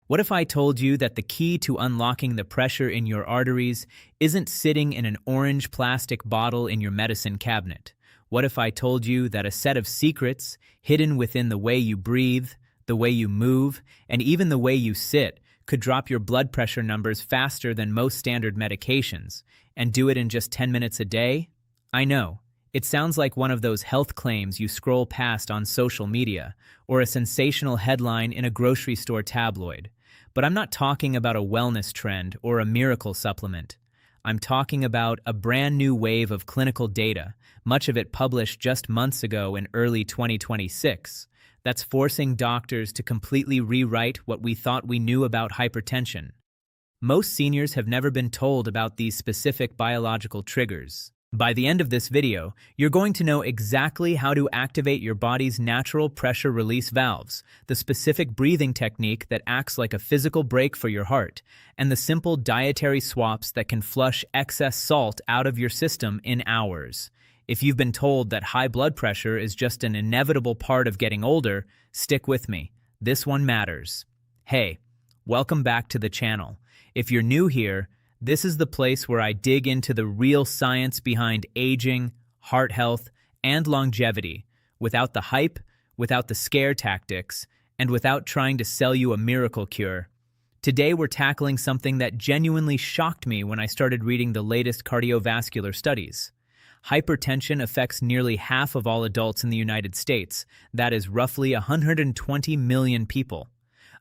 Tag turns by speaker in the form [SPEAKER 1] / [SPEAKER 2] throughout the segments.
[SPEAKER 1] What if I told you that the key to unlocking the pressure in your arteries isn't sitting in an orange plastic bottle in your medicine cabinet? What if I told you that a set of secrets hidden within the way you breathe, the way you move, and even the way you sit could drop your blood pressure numbers faster than most standard medications, and do it in just 10 minutes a day? I know. It sounds like one of those health claims you scroll past on social media, or a sensational headline in a grocery store tabloid. But I'm not talking about a wellness trend or a miracle supplement. I'm talking about a brand new wave of clinical data, much of it published just months ago in early 2026, that's forcing doctors to completely rewrite what we thought we knew about hypertension. Most seniors have never been told about these specific biological triggers. By the end of this video, you're going to know exactly how to activate your body's natural pressure release valves, the specific breathing technique that acts like a physical brake for your heart, and the simple dietary swaps that can flush excess salt out of your system in hours. If you've been told that high blood pressure is just an inevitable part of getting older, stick with me. This one matters. Hey, welcome back to the channel. If you're new here, this is the place where I dig into the real science behind aging, heart health, and longevity, without the hype, without the scare tactics, and without trying to sell you a miracle cure. Today we're tackling something that genuinely shocked me when I started reading the latest cardiovascular studies. Hypertension affects nearly half of all adults in the United States. That is roughly 120 million people.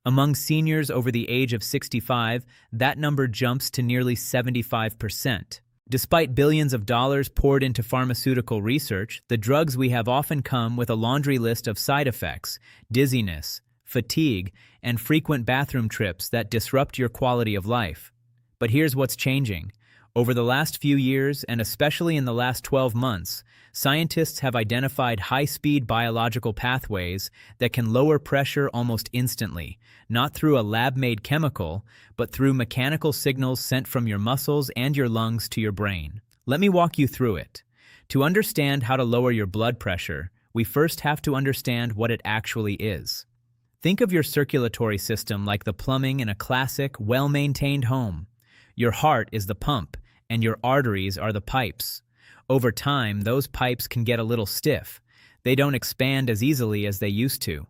[SPEAKER 1] Among seniors over the age of 65, that number jumps to nearly 75%. Despite billions of dollars poured into pharmaceutical research, the drugs we have often come with a laundry list of side effects, dizziness, fatigue, and frequent bathroom trips that disrupt your quality of life. But here's what's changing. Over the last few years, and especially in the last 12 months, scientists have identified high-speed biological pathways that can lower pressure almost instantly, not through a lab-made chemical, but through mechanical signals sent from your muscles and your lungs to your brain. Let me walk you through it. To understand how to lower your blood pressure, we first have to understand what it actually is. Think of your circulatory system like the plumbing in a classic, well-maintained home. Your heart is the pump, and your arteries are the pipes. Over time, those pipes can get a little stiff. They don't expand as easily as they used to.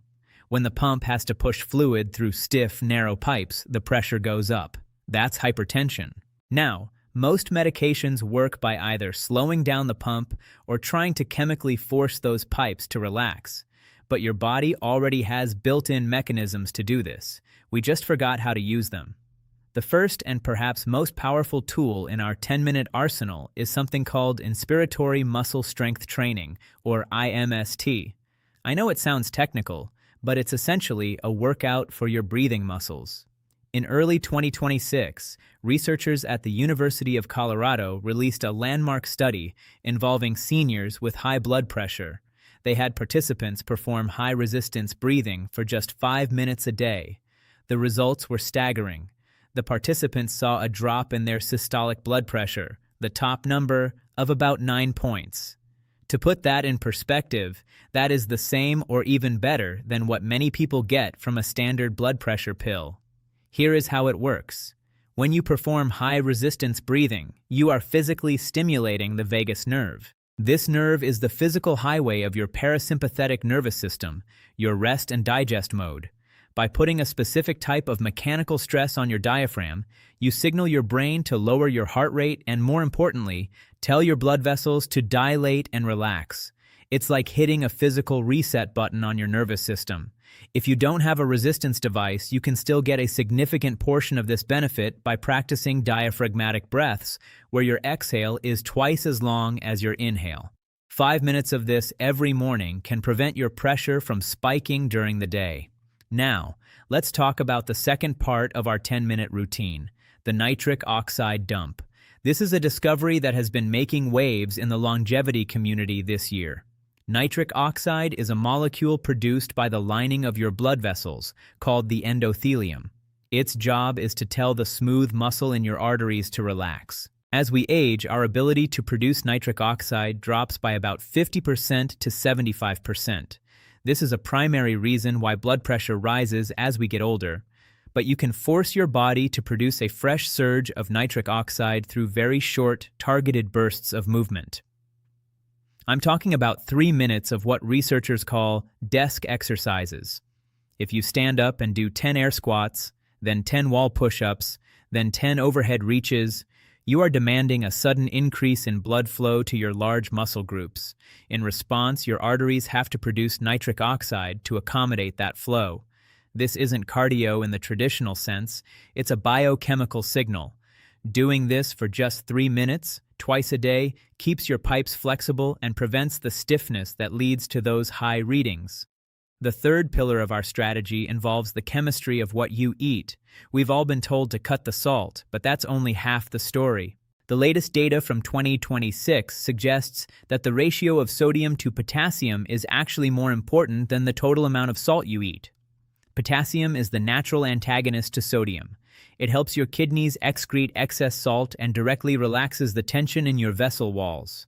[SPEAKER 1] When the pump has to push fluid through stiff, narrow pipes, the pressure goes up. That's hypertension. Now, most medications work by either slowing down the pump or trying to chemically force those pipes to relax. But your body already has built-in mechanisms to do this. We just forgot how to use them. The first and perhaps most powerful tool in our 10-minute arsenal is something called inspiratory muscle strength training, or IMST. I know it sounds technical, but it's essentially a workout for your breathing muscles. In early 2026, researchers at the University of Colorado released a landmark study involving seniors with high blood pressure. They had participants perform high-resistance breathing for just 5 minutes a day. The results were staggering. The participants saw a drop in their systolic blood pressure, the top number, of about 9 points. To put that in perspective, that is the same or even better than what many people get from a standard blood pressure pill. Here is how it works. When you perform high-resistance breathing, you are physically stimulating the vagus nerve. This nerve is the physical highway of your parasympathetic nervous system, your rest and digest mode. By putting a specific type of mechanical stress on your diaphragm, you signal your brain to lower your heart rate and, more importantly, tell your blood vessels to dilate and relax. It's like hitting a physical reset button on your nervous system. If you don't have a resistance device, you can still get a significant portion of this benefit by practicing diaphragmatic breaths, where your exhale is twice as long as your inhale. 5 minutes of this every morning can prevent your pressure from spiking during the day. Now, let's talk about the second part of our 10-minute routine, the nitric oxide dump. This is a discovery that has been making waves in the longevity community this year. Nitric oxide is a molecule produced by the lining of your blood vessels, called the endothelium. Its job is to tell the smooth muscle in your arteries to relax. As we age, our ability to produce nitric oxide drops by about 50% to 75%. This is a primary reason why blood pressure rises as we get older. but you can force your body to produce a fresh surge of nitric oxide through very short, targeted bursts of movement. I'm talking about 3 minutes of what researchers call desk exercises. If you stand up and do 10 air squats, then 10 wall push-ups, then 10 overhead reaches, you are demanding a sudden increase in blood flow to your large muscle groups. In response, your arteries have to produce nitric oxide to accommodate that flow. This isn't cardio in the traditional sense, it's a biochemical signal. Doing this for just 3 minutes, twice a day, keeps your pipes flexible and prevents the stiffness that leads to those high readings. The third pillar of our strategy involves the chemistry of what you eat. We've all been told to cut the salt, but that's only half the story. The latest data from 2026 suggests that the ratio of sodium to potassium is actually more important than the total amount of salt you eat. Potassium is the natural antagonist to sodium. It helps your kidneys excrete excess salt and directly relaxes the tension in your vessel walls.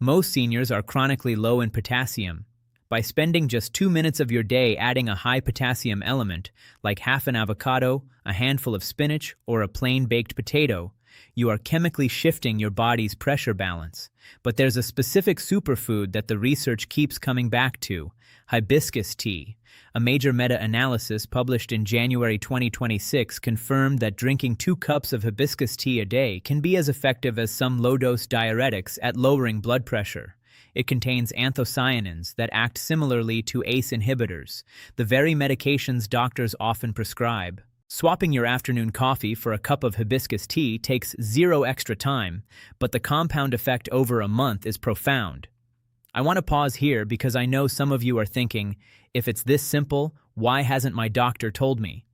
[SPEAKER 1] Most seniors are chronically low in potassium. By spending just 2 minutes of your day adding a high potassium element, like half an avocado, a handful of spinach, or a plain baked potato, you are chemically shifting your body's pressure balance. But there's a specific superfood that the research keeps coming back to: hibiscus tea. A major meta-analysis published in January 2026 confirmed that drinking 2 cups of hibiscus tea a day can be as effective as some low-dose diuretics at lowering blood pressure. It contains anthocyanins that act similarly to ACE inhibitors, the very medications doctors often prescribe. Swapping your afternoon coffee for a cup of hibiscus tea takes 0 extra time, but the compound effect over a month is profound. I want to pause here because I know some of you are thinking, if it's this simple, why hasn't my doctor told me?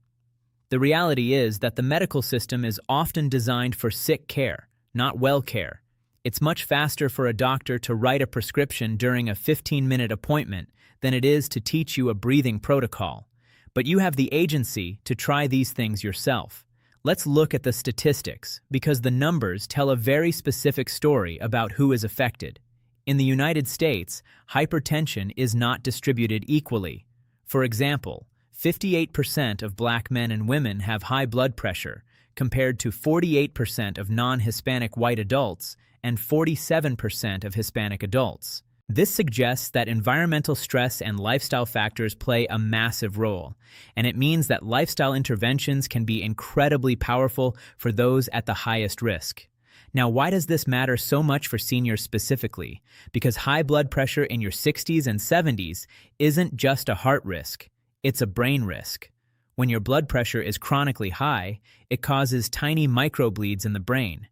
[SPEAKER 1] The reality is that the medical system is often designed for sick care, not well care. It's much faster for a doctor to write a prescription during a 15-minute appointment than it is to teach you a breathing protocol. But you have the agency to try these things yourself. Let's look at the statistics, because the numbers tell a very specific story about who is affected. In the United States, hypertension is not distributed equally. For example, 58% of black men and women have high blood pressure, compared to 48% of non-Hispanic white adults and 47% of Hispanic adults. This suggests that environmental stress and lifestyle factors play a massive role, and it means that lifestyle interventions can be incredibly powerful for those at the highest risk. Now, why does this matter so much for seniors specifically? Because high blood pressure in your 60s and 70s isn't just a heart risk, it's a brain risk. When your blood pressure is chronically high, it causes tiny microbleeds in the brain.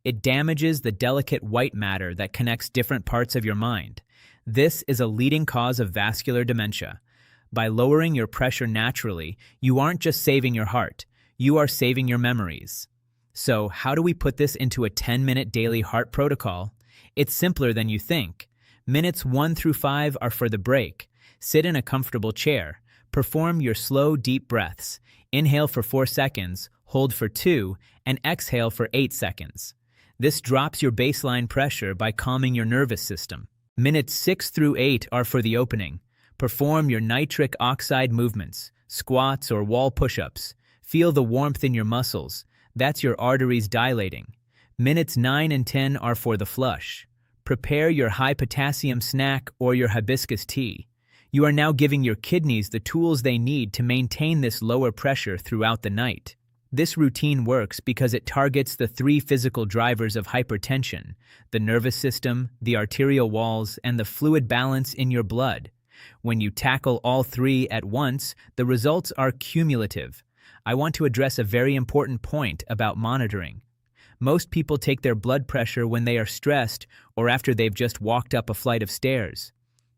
[SPEAKER 1] It damages the delicate white matter that connects different parts of your mind. This is a leading cause of vascular dementia. By lowering your pressure naturally, you aren't just saving your heart, you are saving your memories. So, how do we put this into a 10-minute daily heart protocol? It's simpler than you think. Minutes 1 through 5 are for the break. Sit in a comfortable chair. Perform your slow, deep breaths. Inhale for 4 seconds, hold for 2, and exhale for 8 seconds. This drops your baseline pressure by calming your nervous system. Minutes 6 through 8 are for the opening. Perform your nitric oxide movements, squats or wall push-ups. Feel the warmth in your muscles. That's your arteries dilating. Minutes 9 and 10 are for the flush. Prepare your high potassium snack or your hibiscus tea. You are now giving your kidneys the tools they need to maintain this lower pressure throughout the night. This routine works because it targets the 3 physical drivers of hypertension: the nervous system, the arterial walls, and the fluid balance in your blood. When you tackle all 3 at once, the results are cumulative. I want to address a very important point about monitoring. Most people take their blood pressure when they are stressed or after they've just walked up a flight of stairs.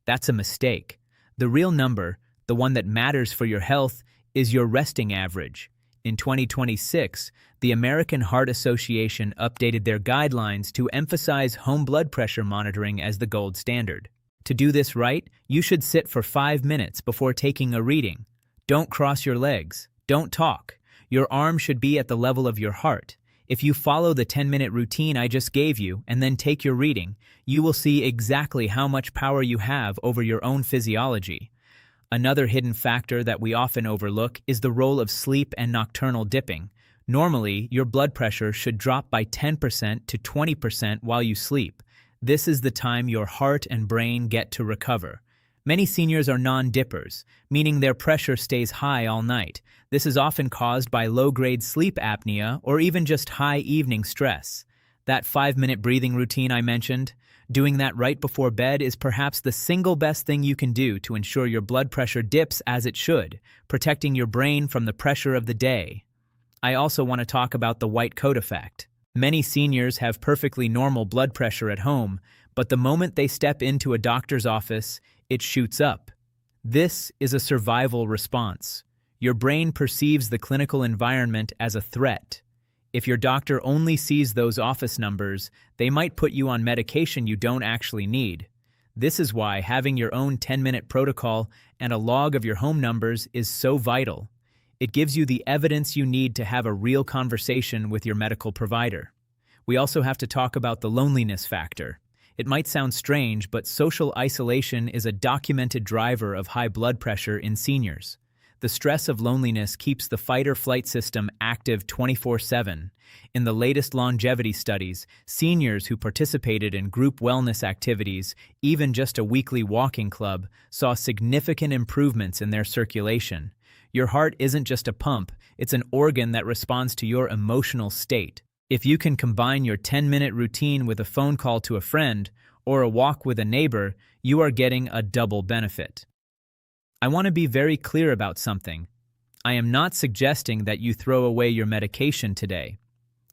[SPEAKER 1] That's a mistake. The real number, the one that matters for your health, is your resting average. In 2026, the American Heart Association updated their guidelines to emphasize home blood pressure monitoring as the gold standard. To do this right, you should sit for 5 minutes before taking a reading. Don't cross your legs. Don't talk. Your arm should be at the level of your heart. If you follow the 10-minute routine I just gave you and then take your reading, you will see exactly how much power you have over your own physiology. Another hidden factor that we often overlook is the role of sleep and nocturnal dipping. Normally, your blood pressure should drop by 10% to 20% while you sleep. This is the time your heart and brain get to recover. Many seniors are non-dippers, meaning their pressure stays high all night. This is often caused by low-grade sleep apnea or even just high evening stress. That 5-minute breathing routine I mentioned, doing that right before bed is perhaps the single best thing you can do to ensure your blood pressure dips as it should, protecting your brain from the pressure of the day. I also want to talk about the white coat effect. Many seniors have perfectly normal blood pressure at home, but the moment they step into a doctor's office, it shoots up. This is a survival response. Your brain perceives the clinical environment as a threat. If your doctor only sees those office numbers, they might put you on medication you don't actually need. This is why having your own 10-minute protocol and a log of your home numbers is so vital. It gives you the evidence you need to have a real conversation with your medical provider. We also have to talk about the loneliness factor. It might sound strange, but social isolation is a documented driver of high blood pressure in seniors. The stress of loneliness keeps the fight-or-flight system active 24/7. In the latest longevity studies, seniors who participated in group wellness activities, even just a weekly walking club, saw significant improvements in their circulation. Your heart isn't just a pump, it's an organ that responds to your emotional state. If you can combine your 10-minute routine with a phone call to a friend or a walk with a neighbor, you are getting a double benefit. I want to be very clear about something. I am not suggesting that you throw away your medication today.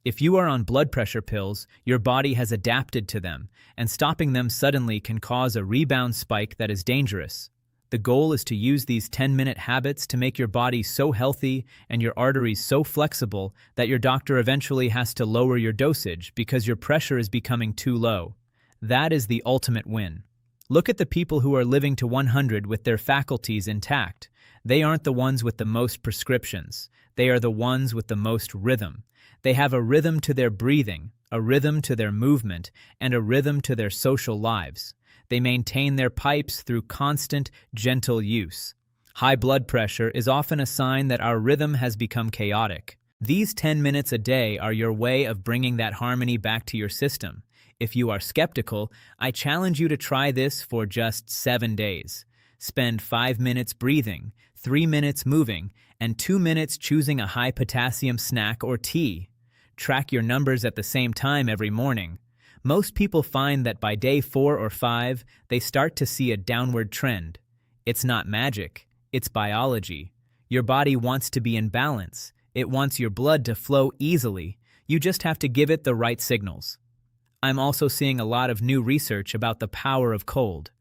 [SPEAKER 1] If you are on blood pressure pills, your body has adapted to them, and stopping them suddenly can cause a rebound spike that is dangerous. The goal is to use these 10-minute habits to make your body so healthy and your arteries so flexible that your doctor eventually has to lower your dosage because your pressure is becoming too low. That is the ultimate win. Look at the people who are living to 100 with their faculties intact. They aren't the ones with the most prescriptions. They are the ones with the most rhythm. They have a rhythm to their breathing, a rhythm to their movement, and a rhythm to their social lives. They maintain their pipes through constant, gentle use. High blood pressure is often a sign that our rhythm has become chaotic. These 10 minutes a day are your way of bringing that harmony back to your system. If you are skeptical, I challenge you to try this for just 7 days. Spend 5 minutes breathing, 3 minutes moving, and 2 minutes choosing a high-potassium snack or tea. Track your numbers at the same time every morning. Most people find that by day 4 or 5, they start to see a downward trend. It's not magic, it's biology. Your body wants to be in balance. It wants your blood to flow easily. You just have to give it the right signals. I'm also seeing a lot of new research about the power of cold.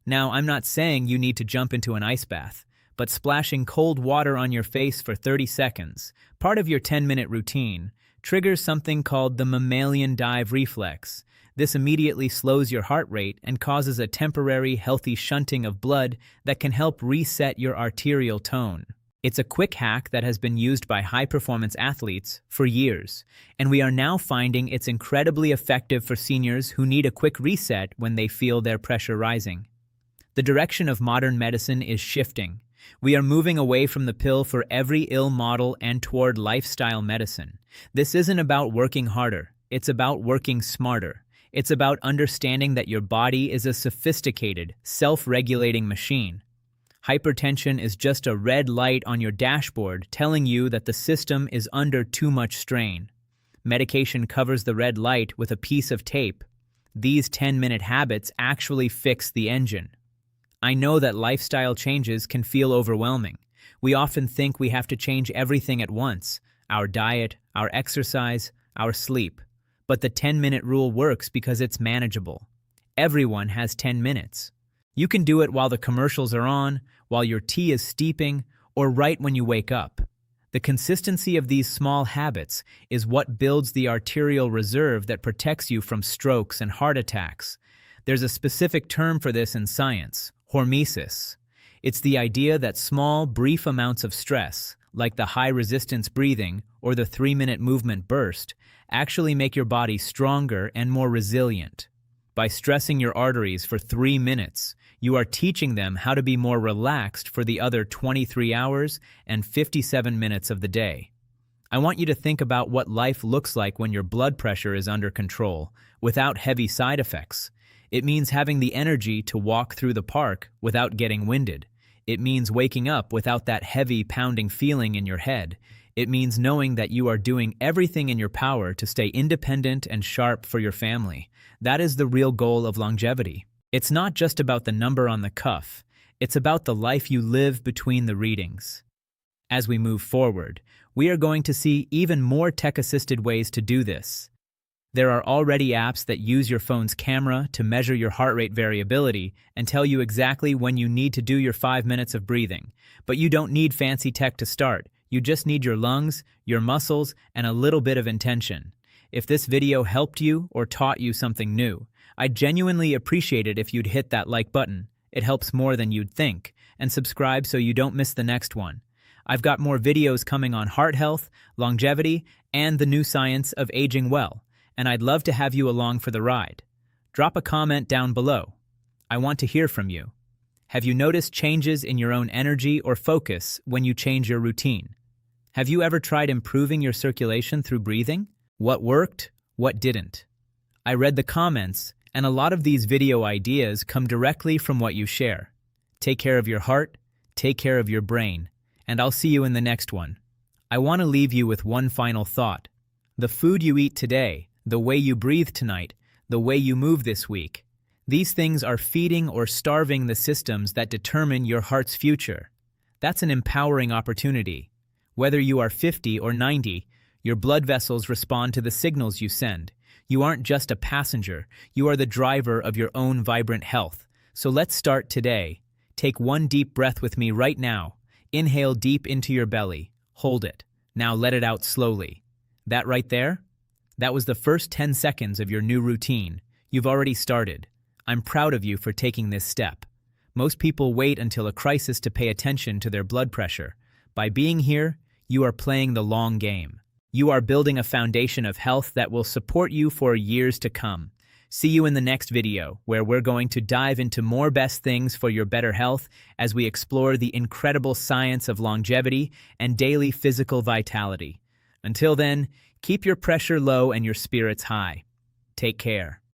[SPEAKER 1] Now, I'm not saying you need to jump into an ice bath, but splashing cold water on your face for 30 seconds, part of your 10-minute routine, triggers something called the mammalian dive reflex. This immediately slows your heart rate and causes a temporary, healthy shunting of blood that can help reset your arterial tone. It's a quick hack that has been used by high-performance athletes for years, and we are now finding it's incredibly effective for seniors who need a quick reset when they feel their pressure rising. The direction of modern medicine is shifting. We are moving away from the pill for every ill model and toward lifestyle medicine. This isn't about working harder. It's about working smarter. It's about understanding that your body is a sophisticated, self-regulating machine. Hypertension is just a red light on your dashboard telling you that the system is under too much strain. Medication covers the red light with a piece of tape. These 10-minute habits actually fix the engine. I know that lifestyle changes can feel overwhelming. We often think we have to change everything at once: our diet, our exercise, our sleep. But the 10-minute rule works because it's manageable. Everyone has 10 minutes. You can do it while the commercials are on, while your tea is steeping, or right when you wake up. The consistency of these small habits is what builds the arterial reserve that protects you from strokes and heart attacks. There's a specific term for this in science: hormesis. It's the idea that small, brief amounts of stress, like the high-resistance breathing or the 3-minute movement burst, actually make your body stronger and more resilient. By stressing your arteries for 3 minutes, You are teaching them how to be more relaxed for the other 23 hours and 57 minutes of the day. I want you to think about what life looks like when your blood pressure is under control, without heavy side effects. It means having the energy to walk through the park without getting winded. It means waking up without that heavy, pounding feeling in your head. It means knowing that you are doing everything in your power to stay independent and sharp for your family. That is the real goal of longevity. It's not just about the number on the cuff. It's about the life you live between the readings. As we move forward, we are going to see even more tech-assisted ways to do this. There are already apps that use your phone's camera to measure your heart rate variability and tell you exactly when you need to do your 5 minutes of breathing. But you don't need fancy tech to start. You just need your lungs, your muscles, and a little bit of intention. If this video helped you or taught you something new, I'd genuinely appreciate it if you'd hit that like button. It helps more than you'd think. And subscribe so you don't miss the next one. I've got more videos coming on heart health, longevity, and the new science of aging well, and I'd love to have you along for the ride. Drop a comment down below. I want to hear from you. Have you noticed changes in your own energy or focus when you change your routine? Have you ever tried improving your circulation through breathing? What worked? What didn't? I read the comments, and a lot of these video ideas come directly from what you share. Take care of your heart, take care of your brain, and I'll see you in the next one. I want to leave you with one final thought. The food you eat today, the way you breathe tonight, the way you move this week, these things are feeding or starving the systems that determine your heart's future. That's an empowering opportunity. Whether you are 50 or 90, your blood vessels respond to the signals you send. You aren't just a passenger, you are the driver of your own vibrant health. So let's start today. Take one deep breath with me right now. Inhale deep into your belly. Hold it. Now let it out slowly. That right there? That was the first 10 seconds of your new routine. You've already started. I'm proud of you for taking this step. Most people wait until a crisis to pay attention to their blood pressure. By being here, you are playing the long game. You are building a foundation of health that will support you for years to come. See you in the next video, where we're going to dive into more best things for your better health as we explore the incredible science of longevity and daily physical vitality. Until then, keep your pressure low and your spirits high. Take care.